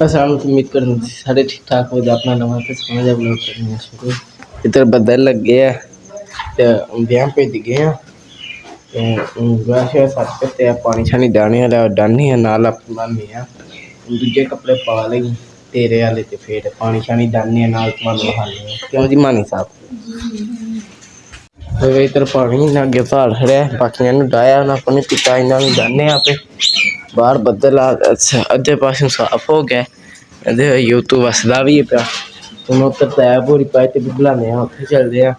असलम उम्मीद कर सारे ठीक ठाक हो जाए। अपना नवा तो समझ ब्लॉग करने शुरू इधर बदल लग गया तो ब्याह भेज गए हैं सत्ते पानी शानी डाने वाला डाने नाल बनाने दूजे कपड़े पा लेंगे तेरे वाले तो फिर पानी शानी डाने नाल खाने क्यों जी मानी साहब इधर पानी अगे भाल खड़िया बाकिया डाया अपने पिता इन्होंने डाने आपे बाहर बदल अद्धे पासों साफ हो गया यूट्यूब वसदा भी है पिया हूँ उत्तर तैब होरी पाए तो बुलाने उत्थे चलते हैं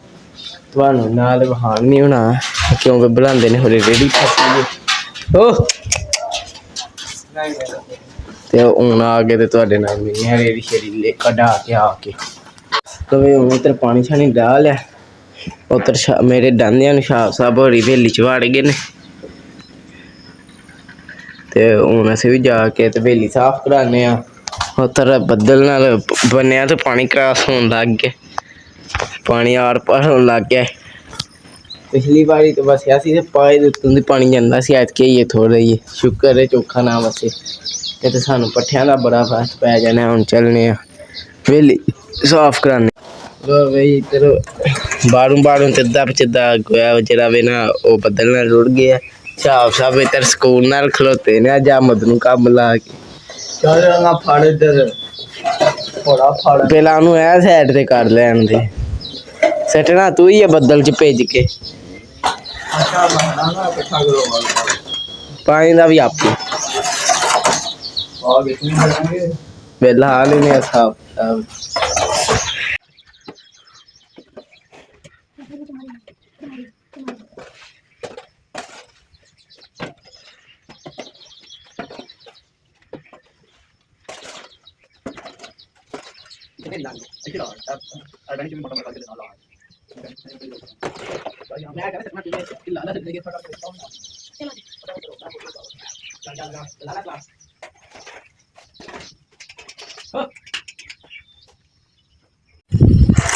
थानू नाल बहान नहीं होना क्योंकि बुलाते ने थोड़ी रेहड़ी फसी तो हूँ आ गए तो नाल मिलने रेहड़ी शेड़ी कढ़ा के आके तो हूँ इधर पानी शानी डाह लिया उधर मेरे डांदिया शाह साहब होरी हवेली च वड़ गए ने ते हूँ अस भी जाके ते हवेली साफ कराने उधर बदल नाल बनया तो पानी क्रॉस होने लग गया पानी आर पार होने लग गया पिछली बारी तो बस ऐसी पाए तुंदी पानी जाता सी ऐतकी ये थोड़ा ही शुक्र है चौखा ना बसे तो सानू पट्ठियां का बड़ा फर्क पै जाना हूँ चलने हवेली साफ कराने भाई इधर बारूं ते चिद्दा गोया जरा वे ना वो बदल नाल रुड़ गया छाप साहब इधर स्कूल नाल खलोते ने अज आमद नूं कम ला के फड़ इधर पहला उन्होंने ए साइड से कर लैन दे सटना तू ही है बदल च भेज के पानी का भी आप बेला हाल ही नहीं साहब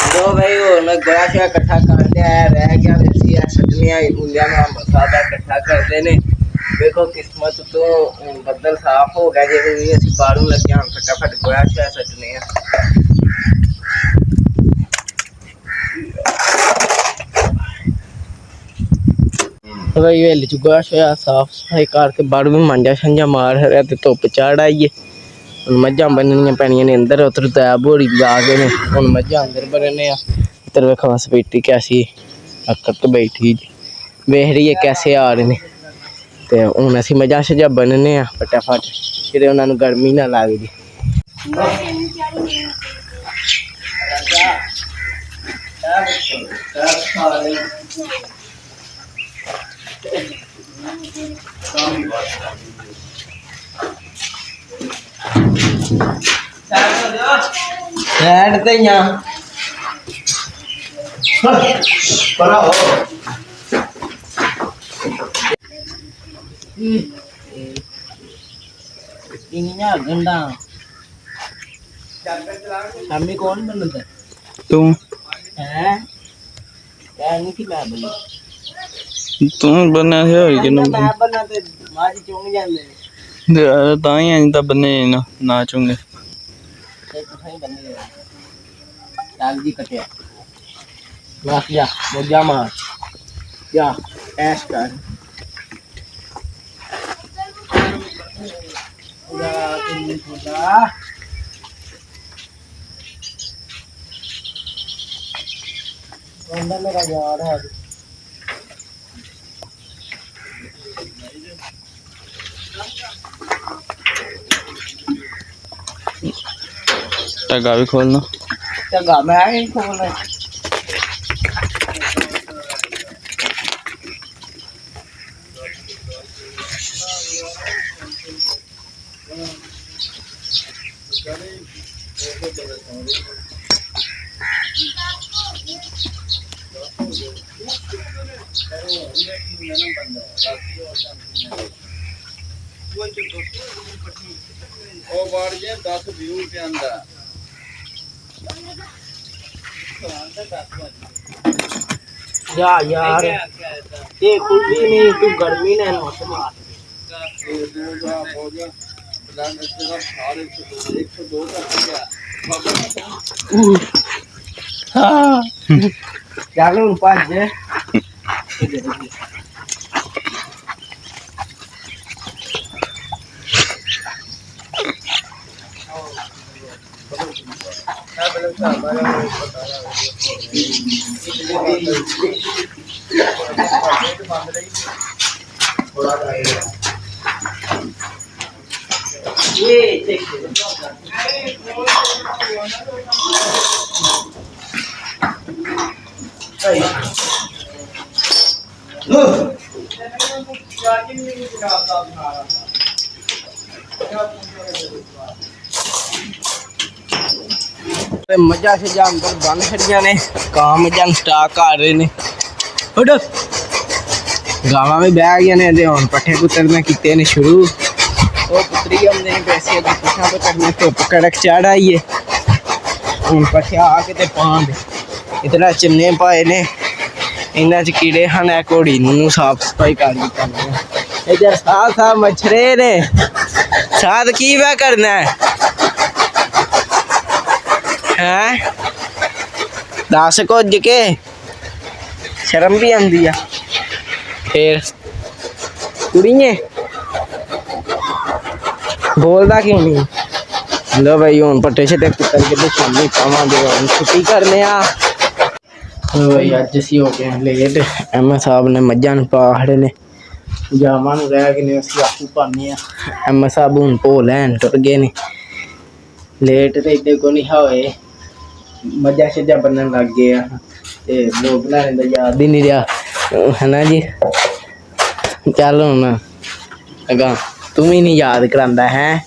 तो भाई मैं गोया शोया इकट्ठा कर लिया रह गया सटनिया मसादा इकट्ठा करते ने देखो किस्मत तो बदल साफ हो गया जो भी बारू लगे हम फटाफट गोया शोया सटने भाई हवेली च गोया शोया साफ सफाई करके बारू भी मांझा छंजा मार रहा तो धुप्प चढ़ आई है मझां बन्ननियां पैनियां ने अंदर उधर तैब होरी भी आ गए ने हुण मझां अंदर बन्नने इधर वेखो स्पीटी कैसी अक्कर तो बैठी वेख रही है कैसे आ रहे ने तो हुण असीं मझां शझां बन्नने फटाफट फिर उन्होंने गर्मी ना लगदी साइड ते यहाँ परा हो इन्हीं गंदा शामी कौन बनता तू है नहीं थी मैं बनी तू बनना है और कि मैं बना ते माजी चुंग जांदे तां ही अज बने ना चुंगे डाल दी कटिया बस जा मौजा मार जा ऐश कर बंदा मेरा यार है टगा भी खोलना चंगा मैं ही खोलना ओ बाड़ जे 10 व्यू के अंदर जा यार ये खुद भी नहीं तू गर्मी ने मत मार ਹਾਂ ਚੱਲ ਹੁਣ ਭੱਜ ਮੱਝਾਂ ਛੱਜਾਂ ਅੰਦਰ ਬੰਨ ਛੱਡੀਆਂ ਨੇ ਕਾਂ ਮੱਝਾਂ ਸਟਾਕ ਕਰ ਰਹੇ ਨੇ ਉੱਡ ਗਾਵਾਂ ਵੀ ਬਹਿ ਗਈਆਂ ਨੇ ਤੇ ਹੁਣ ਪੱਠੇ ਪੁੱਤਰਨੇ ਕੀਤੇ ਨੇ ਸ਼ੁਰੂ ਉਹ ਪੁੱਤਰੀ ਆਉਂਦੇ ਨੇ ਪੈਸੇ ਅੱਗੇ ਪੁੱਠਾਂ ਤੋਂ ਕਰਨੇ ਧੁੱਪ ਕੜਕ ਚੜ ਆਈ ਏ ਹੁਣ ਪੱਠੇ ਆ ਕੇ ਤੇ ਪਾਉਂਦੇ ਇਤਨਾ ਚਿੰਨੇ ਪਾਏ ਨੇ ਇਹਨਾਂ 'ਚ ਕੀੜੇ ਹਨ ਇਹ ਘੋੜੀ ਨੂੰ ਸਾਫ ਸਫਾਈ ਕਰ ਦਿੱਤਾ ਇੱਧਰ ਸਾਹ ਮੱਛਰੇ ਨੇ ਸਾਧ ਕੀ ਵਾ ਕਰਨਾ ਹੈ ਦੱਸ ਕੁੱਝ ਕੇ ਸ਼ਰਮ ਵੀ ਆਉਂਦੀ ਆ ਫੇਰ ਕੁੜੀਏ ਬੋਲਦਾ ਕਿਉਂ ਨਹੀਂ ਲੋ ਭਾਈ ਹੁਣ ਪੱਟੇ ਛੱਟੇ ਕੁੱਤਰ ਕੇ ਤੇ ਸ਼ਾਮੀ ਪਾਵਾਂਗੇ ਹੁਣ ਛੁੱਟੀ ਕਰਨੇ ਆ ਭਾਈ ਅੱਜ ਅਸੀਂ ਹੋ ਗਏ ਲੇਟ ਐਮ ਸਾਹਿਬ ਨੇ ਮੱਝਾਂ ਨੂੰ ਪਾਹੜੇ ਨੇ ਜਾਵਾਂ ਨੂੰ ਰਹਿ ਗਏ ਨੇ ਅਸੀਂ ਆਪੂ ਪਾਉਂਦੇ ਆ ਐਮ ਸਾਹਿਬ ਹੁਣ ਭੋ ਲੈਣ ਟੁਰ ਗਏ ਨੇ ਲੇਟ ਤੇ ਇੱਡੇ ਕੋ ਨਹੀਂ ਹੋਏ ਮੱਝਾਂ ਛੱਜਾਂ ਬੰਨਣ ਲੱਗ ਗਏ ਆ ਤੇ ਲੋਕ ਬਣਾਉਣ ਦਾ ਯਾਦ ਹੀ ਨਹੀਂ ਰਿਹਾ ਹੈ ਨਾ ਜੀ ਚੱਲ ਹੁਣ ਅਗਾ ਤੂੰ ਵੀ ਨਹੀਂ ਯਾਦ ਕਰਾਉਂਦਾ ਹੈ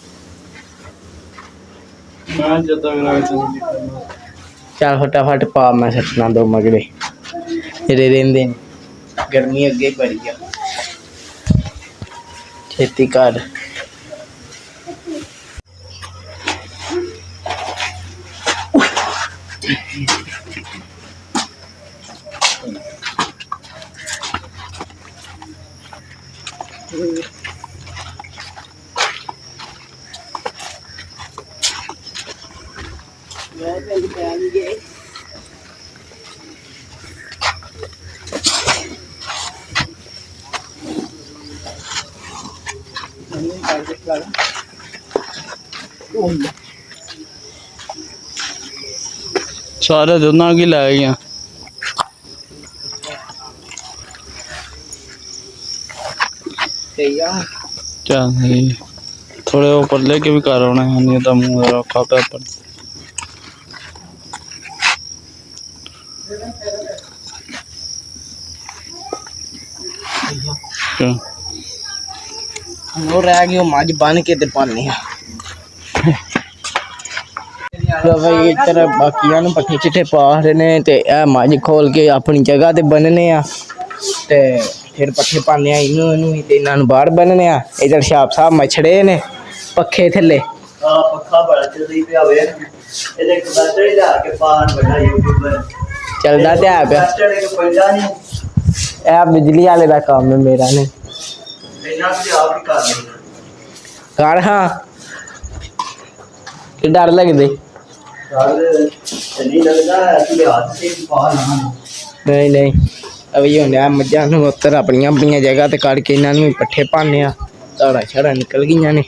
ਮੈਂ ਜਦੋਂ ਮੇਰਾ ਚੱਲ ਫਟਾਫਟ ਪਾ ਮੈਂ ਸੱਟਣਾ ਦੋ ਮਗਰੇ ਜਿਹੜੇ ਰਹਿੰਦੇ ਨੇ ਗਰਮੀ ਅੱਗੇ ਬੜੀ ਆ ਛੇਤੀ ਕਰ ਸਾਰੇ ਦੋਨਾਂ ਕੀ ਲੈ ਗਈਆਂ ਚੱਲ ਥੋੜੇ ਉੱਪਰ ਲੈ ਕੇ ਵੀ ਕਰ ਆਉਣਾ ਹੈ ਨਹੀਂ ਤਾਂ ਮੂੰਹ ਰੱਖਾ ਪਿਆ ਪਰ ਉਹ ਰਹਿ ਗਈ ਉਹ ਮੱਝ ਬੰਨ ਕੇ ਤੇ ਪਾਉਂਦੇ ਆ ਭਾਈ ਇੱਧਰ ਬਾਕੀਆਂ ਨੂੰ ਪੱਠੇ ਚਿੱਠੇ ਪਾ ਰਹੇ ਨੇ ਤੇ ਇਹ ਮੱਝ ਖੋਲ ਕੇ ਆਪਣੀ ਜਗ੍ਹਾ ਤੇ ਬੰਨਣੇ ਆ ਤੇ ਫਿਰ ਪੱਠੇ ਪਾਉਂਦੇ ਆ ਇਹਨੂੰ ਤੇ ਇਹਨਾਂ ਨੂੰ ਬਾਹਰ ਬੰਨਣੇ ਆ ਇੱਧਰ ਛਾਪ ਸਾਹਿਬ ਮਛੜੇ ਨੇ ਪੱਖੇ ਥੱਲੇ ਪੱਖਾ ਬੜਾ ਚੱਲਦੀ ਪਿਆ ਵੇ ਇਹਦੇ ਇੱਕ ਬੈਟਰੀ ਲਾ ਕੇ ਪਾਣ ਬੜਾ ਯੂਟਿਊਬਰ ਚੱਲਦਾ ਤੇ ਆ ਪਿਆ ਬੈਟਰੀ ਕੇ ਪੈਂਦਾ ਨਹੀਂ ਇਹ ਬਿਜਲੀ ਵਾਲੇ ਦਾ ਕੰਮ ਹੈ ਮੇਰਾ ਨੇ ਇਹਨਾਂ ਵੀ ਆਪ ਹੀ ਕਰ ਲੈਣਾ ਕਰ ਹਾਂ ਕਿ ਡਰ ਲੱਗਦੇ ਯਾਰ ਨਹੀਂ ਲੱਗਦਾ ਕਿ ਹੱਥ ਸੇ ਪਾ ਨਾ ਨਹੀਂ ਅਭੀ ਹੁੰਦਿਆ ਮੱਝਾਂ ਨੂੰ ਉੱਤਰ ਆਪਣੀਆਂ ਆਪਣੀਆਂ ਜਗ੍ਹਾ ਤੇ ਕੱਢ ਕੇ ਇਹਨਾਂ ਨੂੰ ਵੀ ਪੱਠੇ ਪਾਉਂਦੇ ਆ ਧਾਰਾਂ ਛੜਾ ਨਿਕਲ ਗਈਆਂ ਨੇ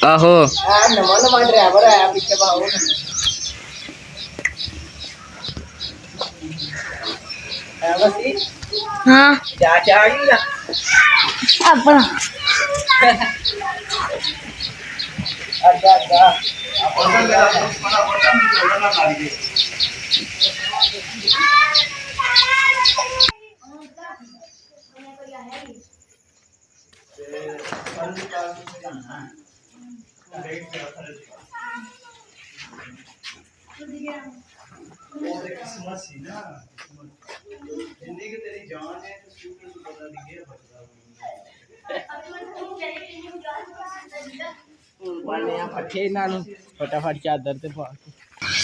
ਆਹੋ ਨਵਾਂ ਡਰਾਈਵਰ ਆਇਆ ਪਿੱਛੇ ਬਾਹਰ हाँ ਚਾਚਾ ਆ ਗਈ अपना ਅੱਛਾ पट्ठे इन्हों फटाफट चादर ते पा के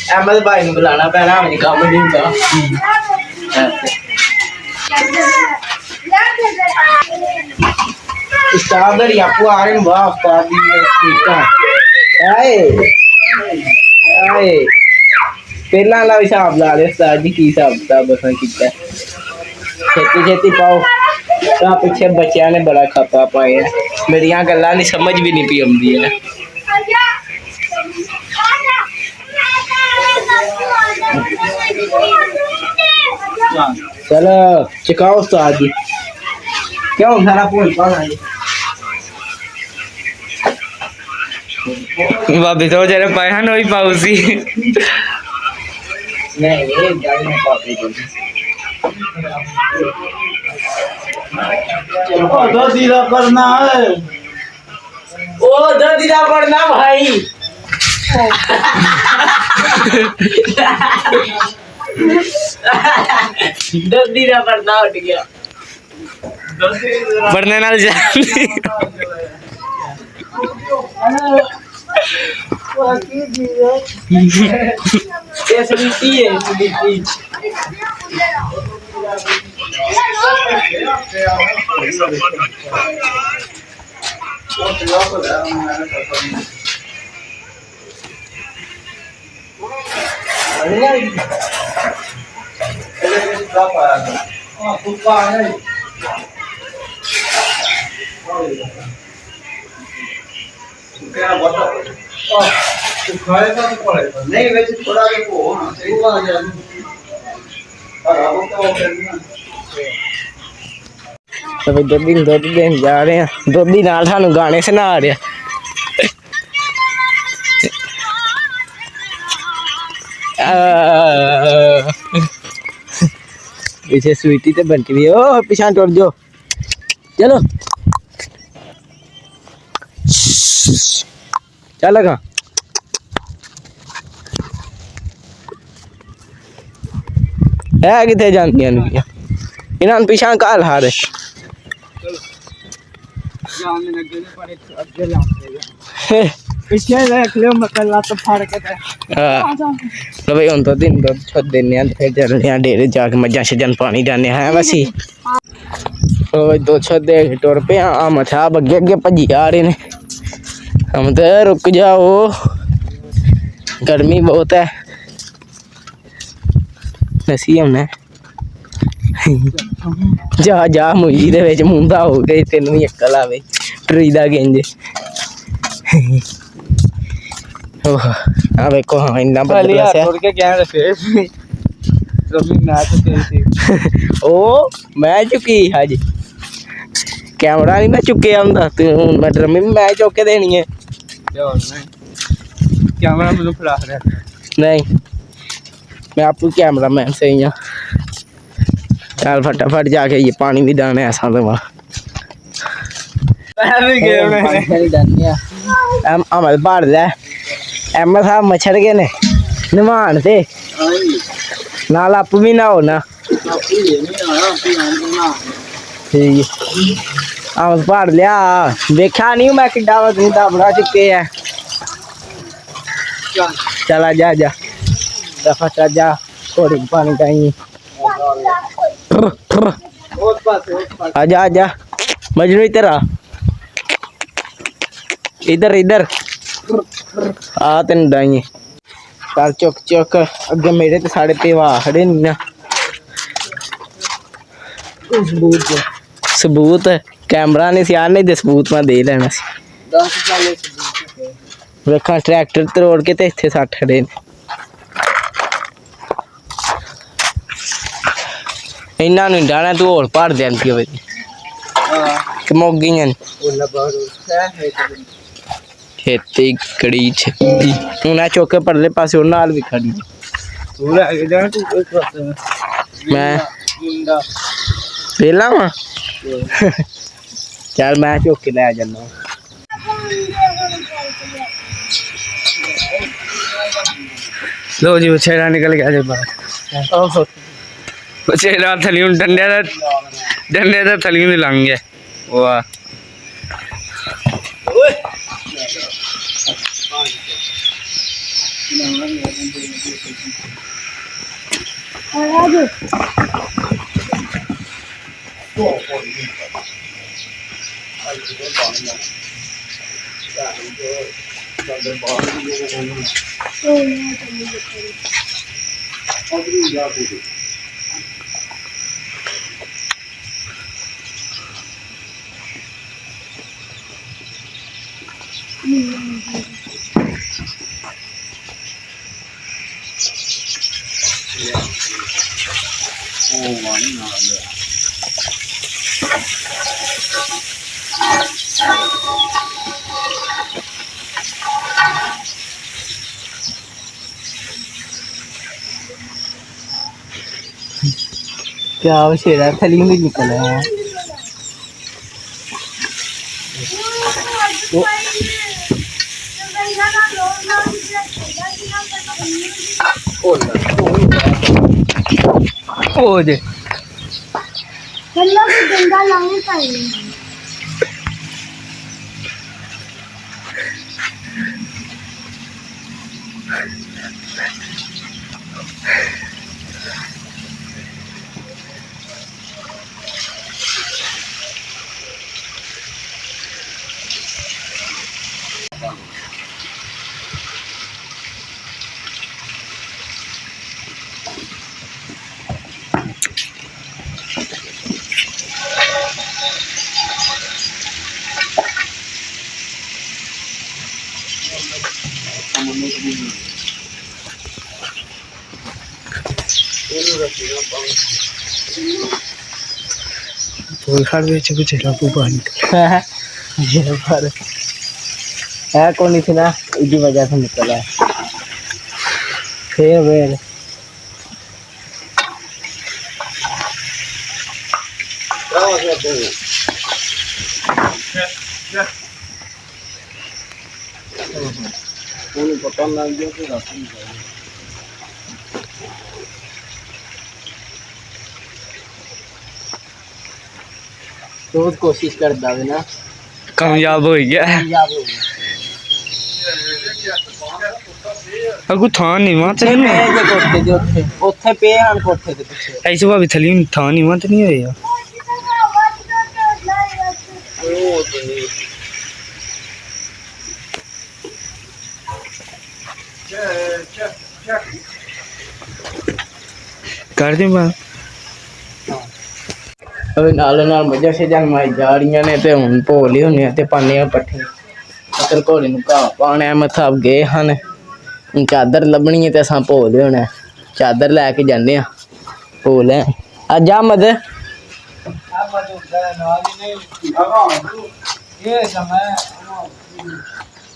अहमद भाई नूं बुलाना पैना हमें काम नहीं हुंदा स्ट्रॉबेरी आपको आ रहे हैं वाह उस्ताद जी आए आए पहला वाला हिसाब ला रहे उस्ताद जी की हिसाब किताब बसा कीता छेती छेती पाओ ਤਾਂ ਪਿੱਛੇ ਬੱਚਿਆਂ ਨੇ ਬੜਾ ਖਾਪਾ ਪਾਇਆ ਮੇਰੀਆਂ ਗੱਲਾਂ ਦੀ ਸਮਝ ਵੀ ਨਹੀਂ ਪਈ ਆਉਂਦੀ ਹੈ चलो चकाओ उस्ताद जी क्यों सारा भूल पाना जी भाभी तो जरे पाए हैं वही पाउसी नहीं ये गाड़ी में पापी को दो दीदा करना है ओ दीदा पढ़ना भाई दीदा पढ़ना उठ गया पढ़ने नाल जाती ये स्वीटी है स्वीटी नहीं वैसे थोड़ा देखो ना सही बात है तो भाई दुध देन जा रहे हैं दुधी नाल सानू गाने सुना रहा पीछे स्वीटी ते बनती हुई ओ पीछा टुट जाओ चलो चल लगा है कितने जानियां इन्होंने पीछा काल हारे पीछे देख लो मकला तो फाड़ के तो भाई हम तो दिन तो छोड़ देने फिर चलने डेरे जाके मजा छजन पानी डाने हैं वैसे तो दो छोड़ दे टुर पे आम था अगे अगे भजी आ रहे ने हम तो रुक जाओ गर्मी बहुत है नसी हमने जा जा मुझी दे विच मुंदा हो गई तेन भी अक्ल आवे ट्री दा गेंज आ देखो हाँ इन्ना बदल से छोड़ के क्या रखे रमी मैच थी ओ मैं चुकी हाजी कैमरा नहीं मैं चुके आंदा तू मैं ड्रमी मैं चौके देनी है कैमरा मुझे फड़ा रहा नहीं मैं आपको कैमरा मैन से ही हूँ चल फटाफट जाके ये पानी भी डालने ऐसा तो वाह अमल भर ले एम साहब मच्छर के ने नमान से नाल आप भी ना हो ना ठीक अमल भर लिया देखा नहीं मैं कि बड़ा चुके है चला जा जा दफा चल जा थोड़ी पानी चाहिए आजा आजा मजनू इधर आ इधर इधर आ तेन डाइए चल चुक चुक अगे मेरे तो साढ़े पे वाह खड़े नहीं ना सबूत कैमरा नहीं सी यार नहीं दे सबूत मैं दे लेना सी वेखा ट्रैक्टर तरोड़ के ते इत्थे सट खड़े ने इन्ना नहीं डाना तू होर भर देंदी होवे कि मुक गईयां खेती कड़ी छेती हूं चौके परले पासे और नाल भी खड़ी मैं पहला वा चल मैं चौके ले जाना लो जी बछेरा निकल गया जी बाहर बछेरा थलियों डंडे दा थलियों लंघ गया वाह क्या शेरा थली में निकला है ओ जे चलो कि गंगा लाने चाहिए तो खा बेच कुछ रखू पानी ये पर है कौन थी ना इसी वजह से निकला है फिर पता लग गया तो रोज कोशिश करता है ना कामयाब हो गया कामयाब हो गया अगू थां नहीं वहां ਉੱਥੇ ਪਏ ਜੇ ਕੋਠੇ ਦੇ ਉੱਥੇ ਪਏ ਹਨ ਕੋਠੇ ਦੇ ਪਿੱਛੇ ऐसे भाभी थली थां नहीं वहां तो नहीं होया कर दे मैं ਨਾਲ ਨਾਲ ਮੱਝਾਂ ਛੇਜਾਂ ਮਾਈ ਜਾ ਰਹੀਆਂ ਨੇ ਤੇ ਹੁਣ ਭੋਲ ਹੀ ਹੁੰਨੇ ਤੇ ਪਾਣੇ ਆ ਪੱਠੇ ਅਕਲ ਘੋੜੇ ਨੂੰ ਘਾਹ ਪਾਣਾ ਮਥਾਬ ਗਏ ਹਨ ਹੁਣ ਚਾਦਰ ਲੱਭਣੀ ਹੈ ਤੇ ਅਸਾਂ ਭੋਲ ਹੋਣਾ ਚਾਦਰ ਲੈ ਕੇ ਜਾਂਦੇ ਆ ਭੋਲ ਹੈ ਅੱਜ ਆਮਦ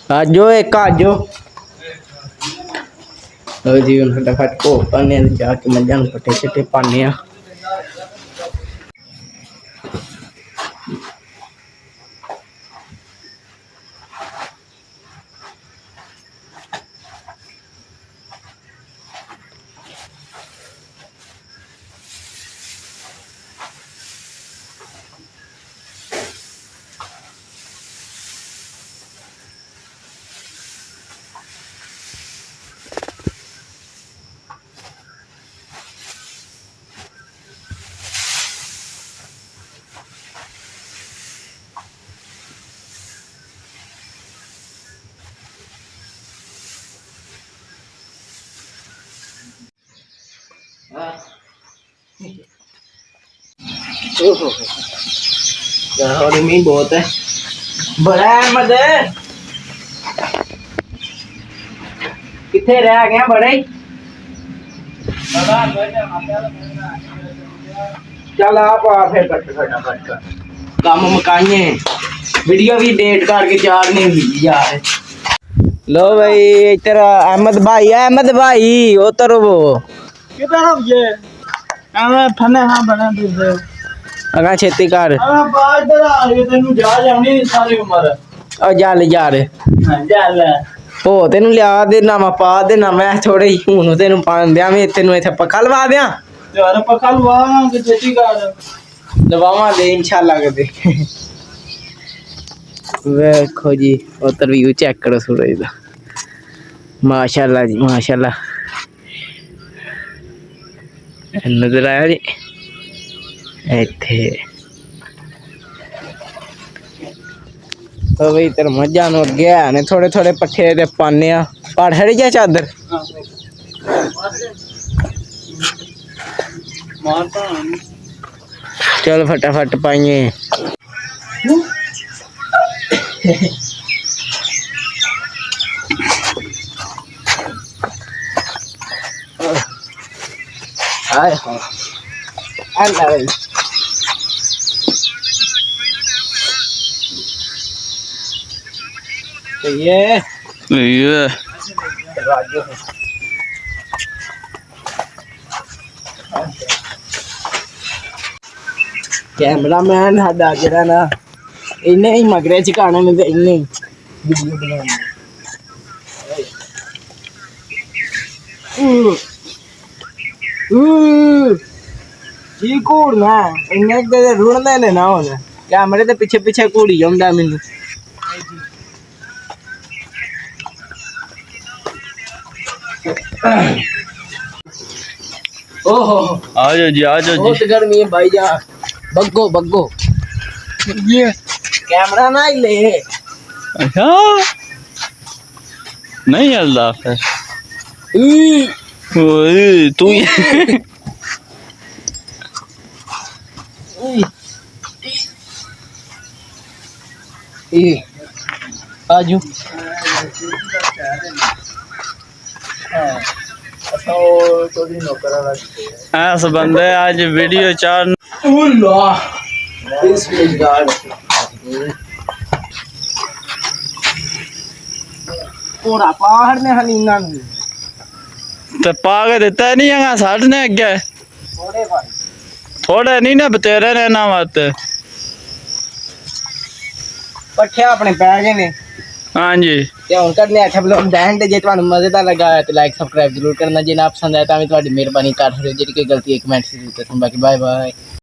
ਆਜੋ ਇੱਕ ਆਜੋ ਲੋ ਜੀ ਹੁਣ ਫਟਾਫਟ ਭੋਲ ਪਾਣੇ ਆ ਜਾ ਕੇ ਮੱਝਾਂ ਨੂੰ ਪੱਠੇ ਛੱਟੇ ਪਾਣੇ ਆ और मी बहुत है बड़ा अहमद किथे रह गया बड़े चल आप आ फिर फटाफट काम मुकाइए वीडियो भी डेट करके चार नहीं हुई यार लो भाई इधर अहमद भाई उतरो वो कितना ये मैं फने हां बना दे अगा छेती कर बाहर इधर आ रही तेनू जा जानी सारी उम्र और जल यार ਚੱਲ हो तेन लिया देना मैं पा देना मैं थोड़े हूं तेन पा दिया मैं तेन इतने पक्का लवा दिया ਯਾਰ ਪੱਕਾ ਲਵਾਵਾਂਗੇ ਛੇਤੀ ਕਰ लवावा दे इंशाल्लाह कर दे देखो जी उधर व्यू चेक करो सूरज दा माशाल्लाह जी माशाल्लाह नजर आया जी इत्थे तो भाई तेरे मजा नु अगे है ने थोड़े थोड़े पट्ठे ते पाने आ पाड़ हड़ी जा चादर मारता चल फटाफट पाइए हाय हाय अल्लाह भाई तो ये कैमरामैन साडा जेड़ा ना इन्हें ही मगरे चकाने ने ते इन्हें वीडियो बनानी की घूरना इन्हें ते रुड़ने ने ना हुन कैमरे ते पीछे पीछे घूरी जांदा मैनू ओहो आ जाओ जी बहुत गर्मी है भाई जा बग्गो बग्गो ये कैमरा ना ही ले अच्छा नहीं अल्लाह फिर ओए तू आजू ऐस बंदे आज वीडियो चार पूरा पहाड़ ने हनीना ते पागे देता नहीं है साढ़े ने अगे थोड़े भाई थोड़े नहीं ना बतेरे ने ना मत पट्ठे अपने पै गए ने हाँ जी ਤੇ ਹੁਣ ਕਰਨੇ ਆ ਬਲੌਗ ਦਾ ਐਂਡ ਜੇ ਤੁਹਾਨੂੰ ਮਜ਼ੇਦਾਰ ਲੱਗਾ ਤਾਂ ਲਾਈਕ ਸਬਸਕ੍ਰਾਈਬ ਜ਼ਰੂਰ ਕਰਨਾ ਜੇ ਨਾ ਪਸੰਦ ਆਇਆ ਤਾਂ ਵੀ ਤੁਹਾਡੀ ਮਿਹਰਬਾਨੀ ਕਰ ਸਕਦੇ ਹੋ ਜਿਹੜੀ ਕੋਈ ਗਲਤੀ ਹੈ ਕਮੈਂਟ ਜ਼ਰੂਰ ਦੱਸੋ ਬਾਕੀ ਬਾਏ ਬਾਏ